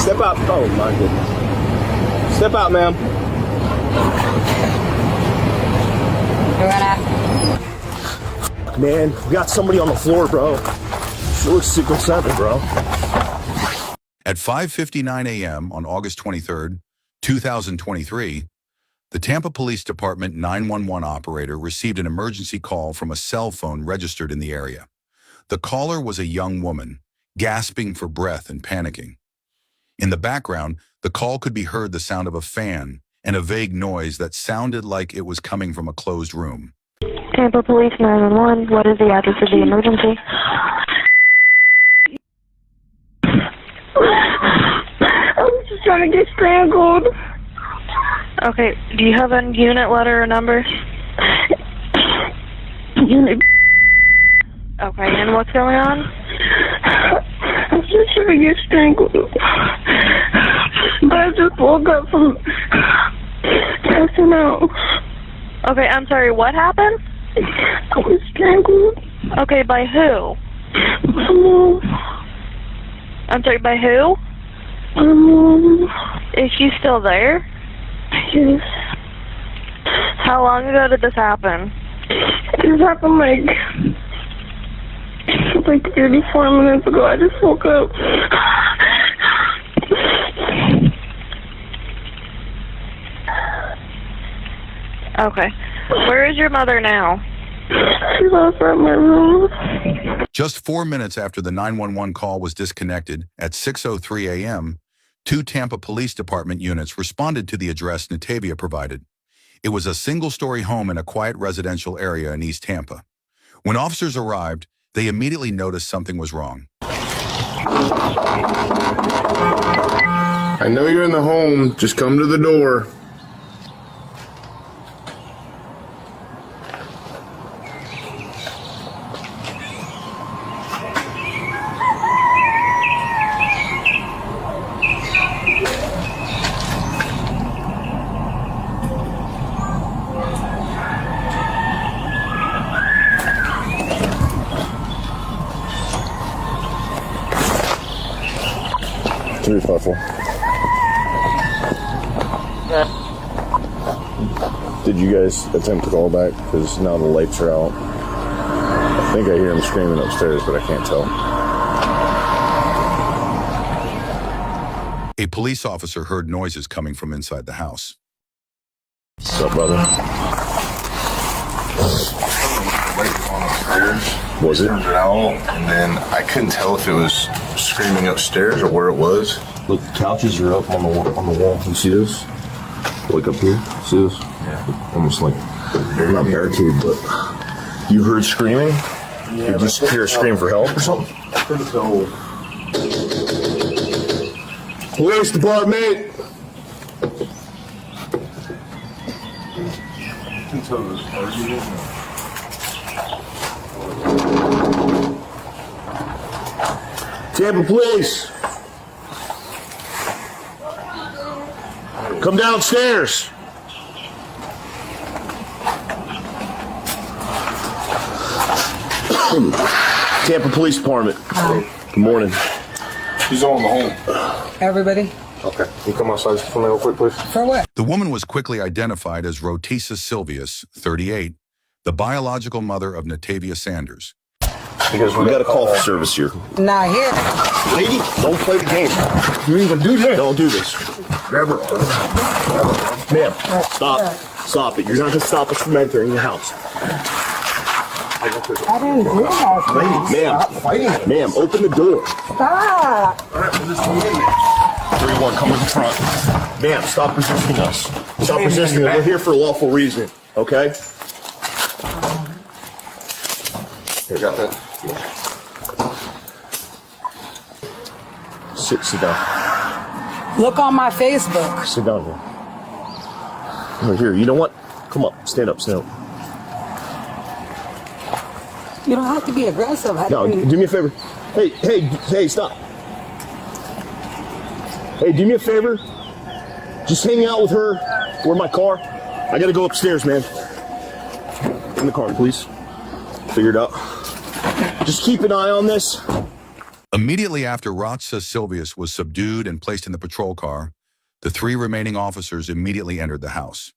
Step out. Oh, my goodness. Step out, ma'am. Man, we got somebody on the floor, bro. She looks sick with something, bro. At 5:59 a.m. on August 23rd, 2023, the Tampa Police Department 911 operator received an emergency call from a cell phone registered in the area. The caller was a young woman, gasping for breath and panicking. In the background, the call could be heard the sound of a fan and a vague noise that sounded like it was coming from a closed room. Tampa Police 911, what is the address of the emergency? I was just trying to get strangled. Okay, do you have a unit letter or number? Unit. Okay, and what's going on? I was just trying to get strangled. But I just woke up from passing out. Okay, I'm sorry, what happened? I was strangled. Okay, by who? My mom. I'm sorry, by who? My mom. Is she still there? Yes. How long ago did this happen? This happened like 34 minutes ago. I just woke up. Okay. Where is your mother now? She's outside my room. Just 4 minutes after the 911 call was disconnected, at 6:03 a.m., 2 Tampa Police Department units responded to the address Natavia provided. It was a single-story home in a quiet residential area in East Tampa. When officers arrived, they immediately noticed something was wrong. I know you're in the home. Just come to the door. Very thoughtful. Did you guys attempt to call back? Because now the lights are out. I think I hear him screaming upstairs, but I can't tell. A police officer heard noises coming from inside the house. What's up, brother? Was it? Turned it out, and then I couldn't tell if it was screaming upstairs or where it was. Look, the couches are up on the wall. You see this? Like up here? See this? Yeah. Almost like they're not barricaded, but you heard screaming? Yeah, you just hear a scream for help or something? I couldn't tell. Police department! I couldn't tell if it was arguing. Tampa police! Come downstairs! Tampa Police Department. Good morning. He's on the home. Everybody? Okay. Can you come outside for me real quick, please? For what? The woman was quickly identified as Rotisa Silvius, 38, the biological mother of Natavia Sanders. Because we got a call for service here. Not here. Lady, don't play the game. You ain't gonna do this. Don't do this. Grab her. Ma'am, stop. Stop it. You're not going to stop us from entering the house. I didn't do that. Ma'am, open the door. Stop. 3-1, come in front. Ma'am, stop resisting us. Stop resisting us. We're here for a lawful reason, okay? Here, got that. Sit down. Look on my Facebook. Sit down here. Oh, here, you know what? Come up. Stand up. You don't have to be aggressive. No, do me a favor. Hey, stop. Hey, do me a favor. Just hang out with her. Where my car? I gotta go upstairs, man. In the car, please. Figure it out. Just keep an eye on this. Immediately after Ratsa Silvius was subdued and placed in the patrol car, the 3 remaining officers immediately entered the house.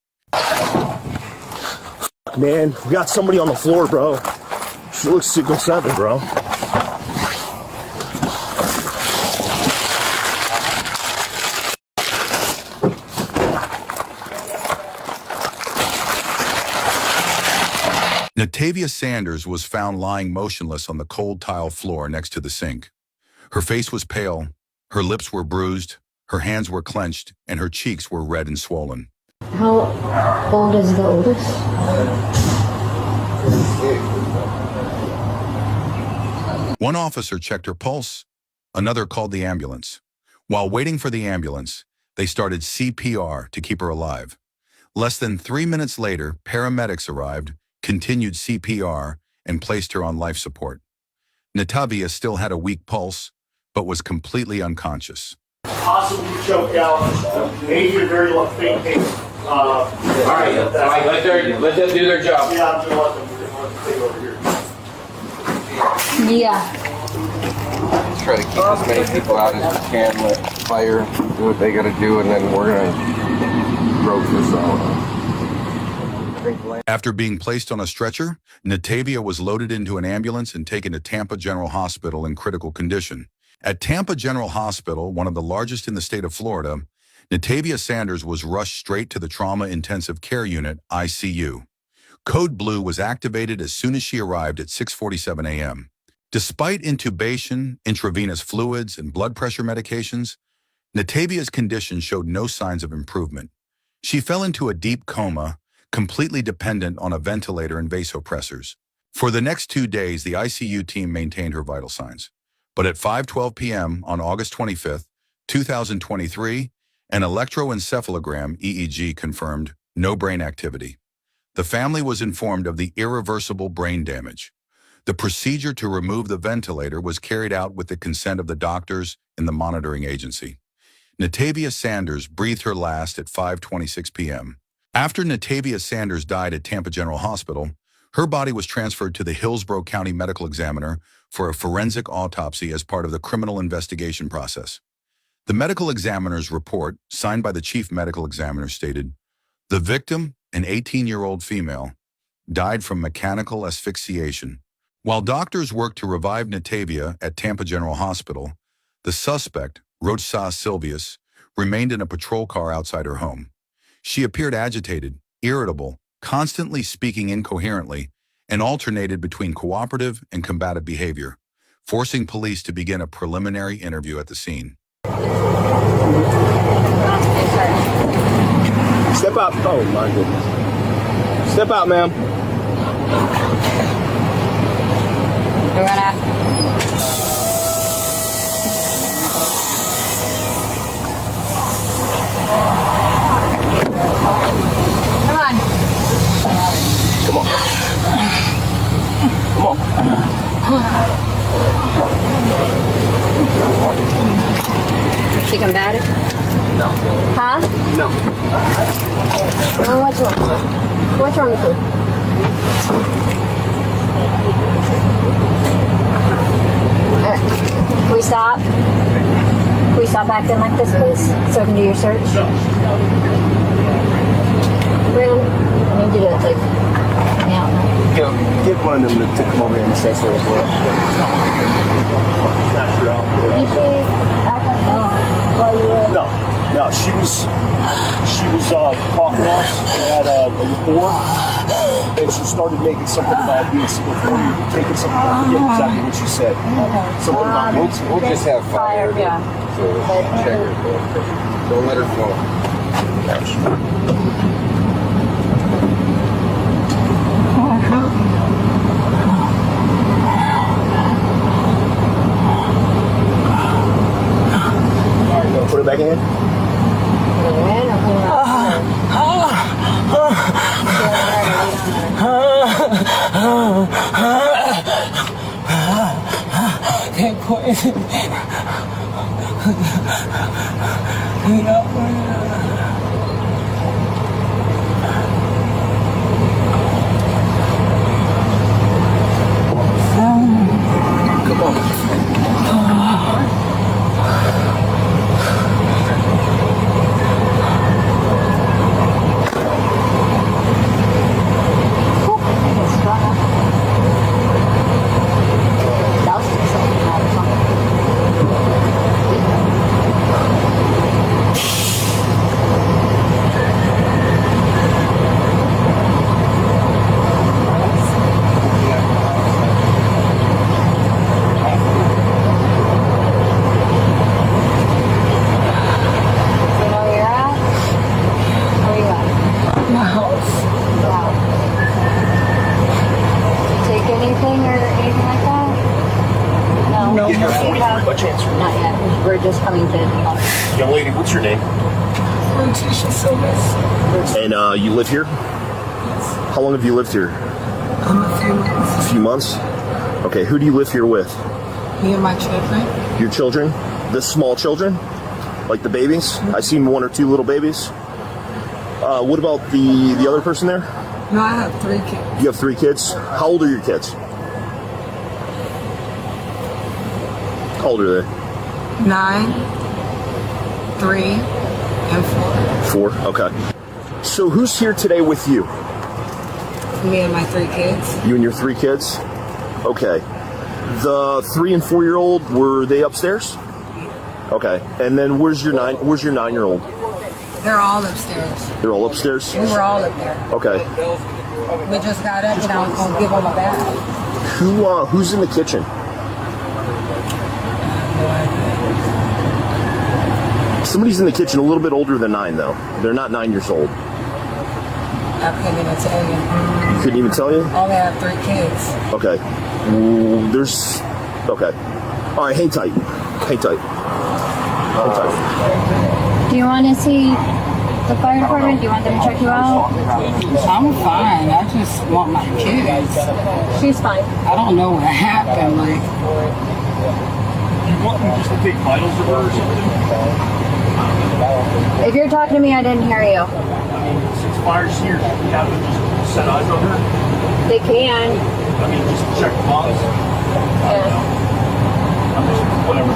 Man, we got somebody on the floor, bro. She looks 607, bro. Natavia Sanders was found lying motionless on the cold tile floor next to the sink. Her face was pale, her lips were bruised, her hands were clenched, and her cheeks were red and swollen. How old is the oldest? One officer checked her pulse, another called the ambulance. While waiting for the ambulance, they started CPR to keep her alive. Less than 3 minutes later, paramedics arrived, continued CPR, and placed her on life support. Natavia still had a weak pulse, but was completely unconscious. Possibly choked out. Maybe a very faint pace. All right, let them do their job. Yeah, I'm gonna let them take over here. Yeah. Try to keep as many people out as we can, let fire do what they gotta do, and then we're gonna rope this out. After being placed on a stretcher, Natavia was loaded into an ambulance and taken to Tampa General Hospital in critical condition. At Tampa General Hospital, one of the largest in the state of Florida, Natavia Sanders was rushed straight to the Trauma Intensive Care Unit, ICU. Code Blue was activated as soon as she arrived at 6:47 a.m. Despite intubation, intravenous fluids, and blood pressure medications, Natavia's condition showed no signs of improvement. She fell into a deep coma, completely dependent on a ventilator and vasopressors. For the next 2 days, the ICU team maintained her vital signs. But at 5:12 p.m. on August 25, 2023, an electroencephalogram EEG confirmed no brain activity. The family was informed of the irreversible brain damage. The procedure to remove the ventilator was carried out with the consent of the doctors and the monitoring agency. Natavia Sanders breathed her last at 5:26 p.m. After Natavia Sanders died at Tampa General Hospital, her body was transferred to the Hillsborough County Medical Examiner for a forensic autopsy as part of the criminal investigation process. The medical examiner's report, signed by the chief medical examiner, stated, "The victim, an 18-year-old female, died from mechanical asphyxiation. While doctors worked to revive Natavia at Tampa General Hospital, the suspect, Ratsa Silvius, remained in a patrol car outside her home. She appeared agitated, irritable, constantly speaking incoherently, and alternated between cooperative and combative behavior, forcing police to begin a preliminary interview at the scene." Step out. Oh, my goodness. Step out, ma'am. We're gonna. Come on. Come on. Come on. She combative? No. Huh? No. Oh, what's wrong? What's wrong with you? Can we stop? Can we stop acting like this, please? So I can do your search? Brandon, I need you to, like, help me out now. Get one of them to come over here and assess her as well. You see, act like that while you were... No, she was talking to us at a rapport, and she started making something about being before you taking something. I forget exactly what she said. Something about We'll just have fire. Yeah. So check her. Don't let her fall. Put it back in. Can't poison me. Come on. incoming kid. Young lady, what's your name? Letitia Silvers. And you live here? How long have you lived here? A few months. A few months? Okay, who do you live here with? Me and my children. Your children? The small children? Like the babies? I seen 1 or 2 little babies. What about the other person there? No, I have 3 kids. You have 3 kids? How old are your kids? How old are they? 9, 3, and 4. 4? Okay. So who's here today with you? Me and my 3 kids. You and your 3 kids? Okay. The 3 and 4-year-old, were they upstairs? Okay. And then where's your 9-year-old? They're all upstairs. They're all upstairs? We were all up there. Okay. We just got up and I was going to give them a bath. Who's in the kitchen? Somebody's in the kitchen, a little bit older than 9 though. They're not 9 years old. I couldn't even tell you. You couldn't even tell you? I only have 3 kids. Okay. Okay. All right, hang tight. Hang tight. Hang tight. Do you want to see the fire department? Do you want them to check you out? I'm fine. I just want my kids. She's fine. I don't know what happened. Like, You want me just to take vitals of her or something? If you're talking to me, I didn't hear you. Since fire's here, we have to just set eyes on her. They can. I mean, just check the box. Yeah. I'm just, whatever.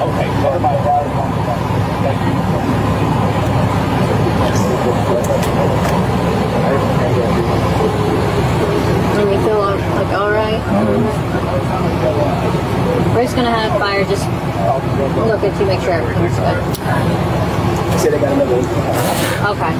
Okay. Thank you. Do we feel like alright? We're just gonna have fire just look at you, make sure everything's good. Said I got another one. Okay.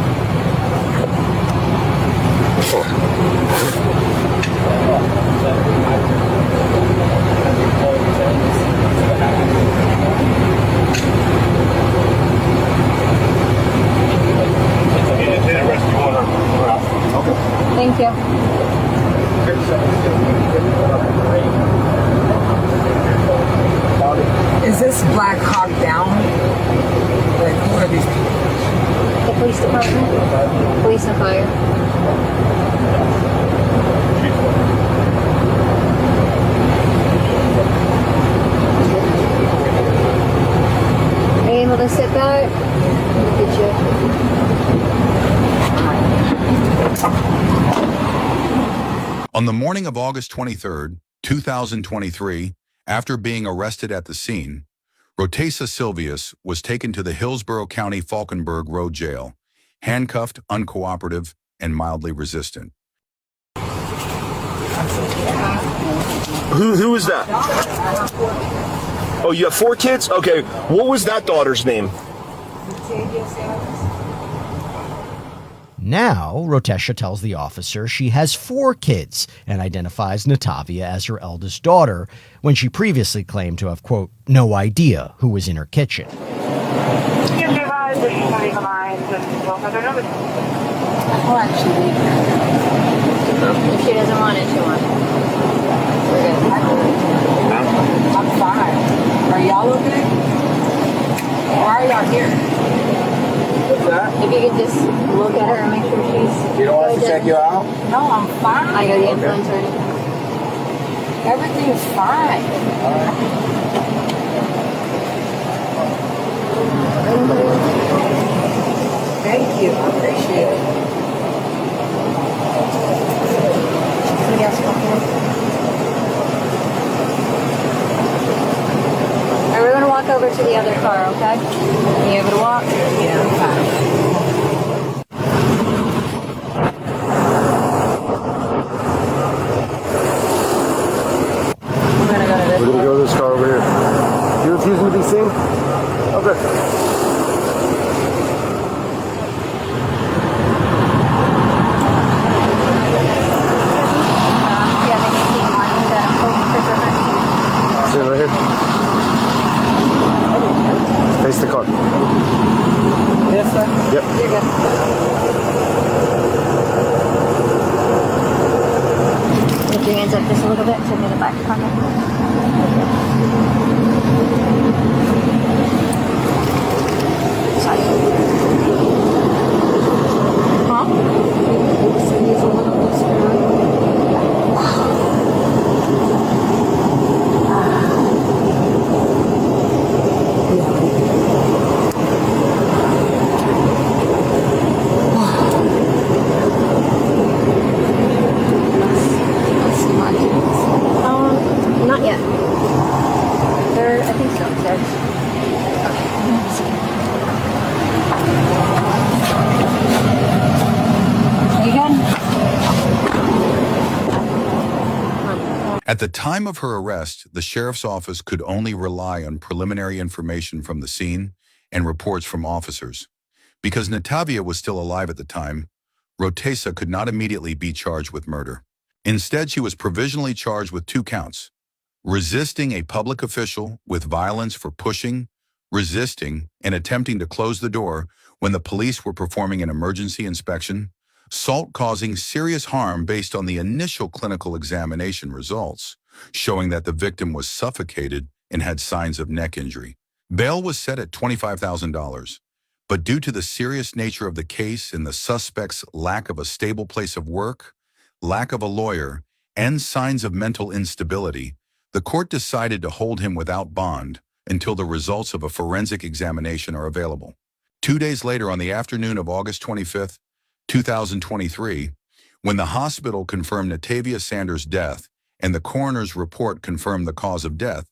Thank you. is this Black Hawk Down? Like, who are these people? The police department, police and fire. Are you able to sit back? Look at you. On the morning of August 23rd, 2023, after being arrested at the scene, Rotesa Silvius was taken to the Hillsborough County Falkenberg Road Jail, handcuffed, uncooperative, and mildly resistant. Who is that? Oh, you have 4 kids? Okay. What was that daughter's name? Now, Rotesha tells the officer she has 4 kids and identifies Natavia as her eldest daughter, when she previously claimed to have, quote, no idea who was in her kitchen. I'll actually leave her. If she doesn't want it, she won't. We're good. I'm fine. Are y'all okay? Why are y'all here? If you could just look at her and make sure she's... You don't want us to check you out? No, I'm fine. I got the influence ready. Everything's fine. Thank you. I appreciate it. Somebody else walk in. Alright, we're gonna walk over to the other car, okay? Are you able to walk? Yeah, I'm fine. We're gonna go to this We're gonna one. go to this car over here. You refusing to be seen? Okay. Yeah, they need to keep one that I'm holding for her. Sit right here. Face the car. Yes, sir. Yep. You're good. Lift your hands up just a a little bit to move it back from it. Sorry. Not yet. They're, I think so. Are you good? At the time of her arrest, the sheriff's office could only rely on preliminary information from the scene and reports from officers. Because Natavia was still alive at the time, Rotesa could not immediately be charged with murder. Instead, she was provisionally charged with 2 counts: resisting a public official with violence for pushing, resisting, and attempting to close the door when the police were performing an emergency inspection, assault causing serious harm based on the initial clinical examination results, showing that the victim was suffocated and had signs of neck injury. Bail was set at $25,000, but due to the serious nature of the case and the suspect's lack of a stable place of work, lack of a lawyer, and signs of mental instability, the court decided to hold him without bond until the results of a forensic examination are available. 2 days later, on the afternoon of August 25th, 2023, when the hospital confirmed Natavia Sanders' death and the coroner's report confirmed the cause of death,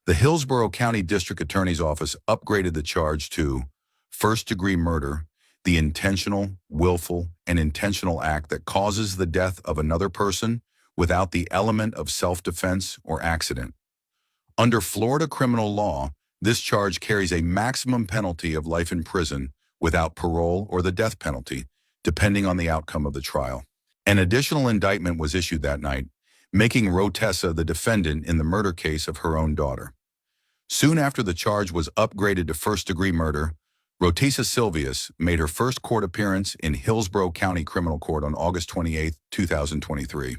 the Hillsborough County District Attorney's Office upgraded the charge to first-degree murder, the intentional, willful, and intentional act that causes the death of another person without the element of self-defense or accident. Under Florida criminal law, this charge carries a maximum penalty of life in prison without parole or the death penalty, depending on the outcome of the trial. An additional indictment was issued that night, making Rotesa the defendant in the murder case of her own daughter. Soon after the charge was upgraded to first-degree murder, Rotesa Silvius made her first court appearance in Hillsborough County Criminal Court on August 28, 2023.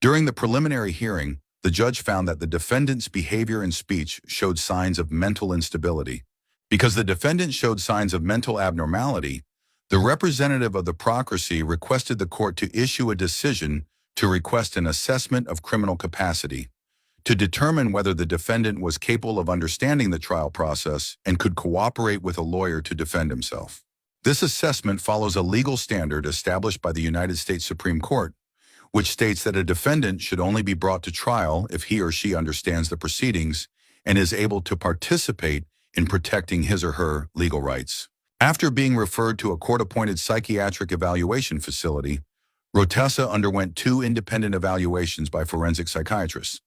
During the preliminary hearing, the judge found that the defendant's behavior and speech showed signs of mental instability. Because the defendant showed signs of mental abnormality, the representative of the procuracy requested the court to issue a decision to request an assessment of criminal capacity, to determine whether the defendant was capable of understanding the trial process and could cooperate with a lawyer to defend himself. This assessment follows a legal standard established by the United States Supreme Court, which states that a defendant should only be brought to trial if he or she understands the proceedings and is able to participate in protecting his or her legal rights. After being referred to a court-appointed psychiatric evaluation facility, Rotesa underwent 2 independent evaluations by forensic psychiatrists.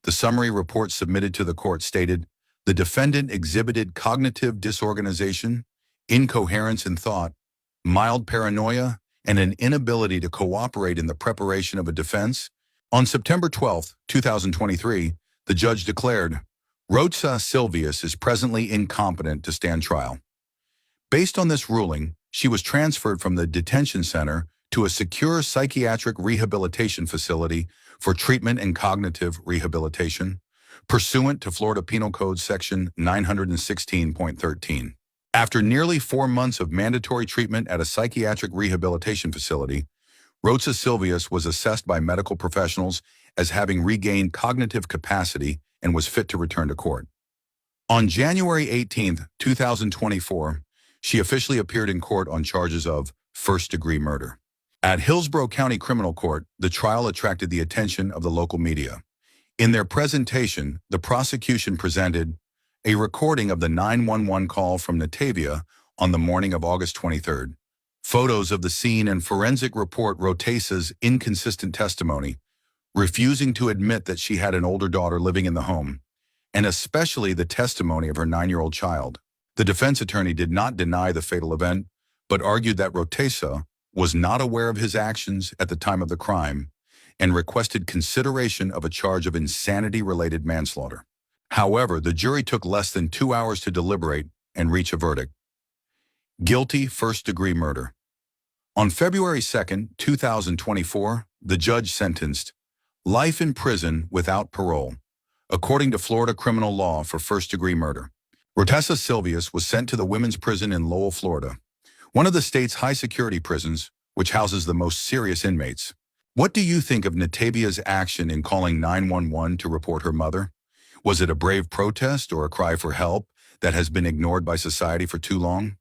The summary report submitted to the court stated, the defendant exhibited cognitive disorganization, incoherence in thought, mild paranoia, and an inability to cooperate in the preparation of a defense. On September 12, 2023, the judge declared, Rotesa Silvius is presently incompetent to stand trial. Based on this ruling, she was transferred from the detention center to a secure psychiatric rehabilitation facility for treatment and cognitive rehabilitation, pursuant to Florida Penal Code Section 916.13. After nearly 4 months of mandatory treatment at a psychiatric rehabilitation facility, Rotesa Silvius was assessed by medical professionals as having regained cognitive capacity and was fit to return to court. On January 18, 2024, she officially appeared in court on charges of first-degree murder. At Hillsborough County Criminal Court, the trial attracted the attention of the local media. In their presentation, the prosecution presented a recording of the 911 call from Natavia on the morning of August 23rd, photos of the scene and forensic report Rotesa's inconsistent testimony, refusing to admit that she had an older daughter living in the home, and especially the testimony of her 9-year-old child. The defense attorney did not deny the fatal event, but argued that Rotesa was not aware of his actions at the time of the crime and requested consideration of a charge of insanity-related manslaughter. However, the jury took less than 2 hours to deliberate and reach a verdict. Guilty first-degree murder. On February 2, 2024, the judge sentenced life in prison without parole, according to Florida criminal law for first-degree murder. Rotessa Silvius was sent to the women's prison in Lowell, Florida, one of the state's high-security prisons, which houses the most serious inmates. What do you think of Natavia's action in calling 911 to report her mother? Was it a brave protest or a cry for help that has been ignored by society for too long?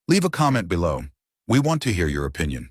Leave a comment below. We want to hear your opinion.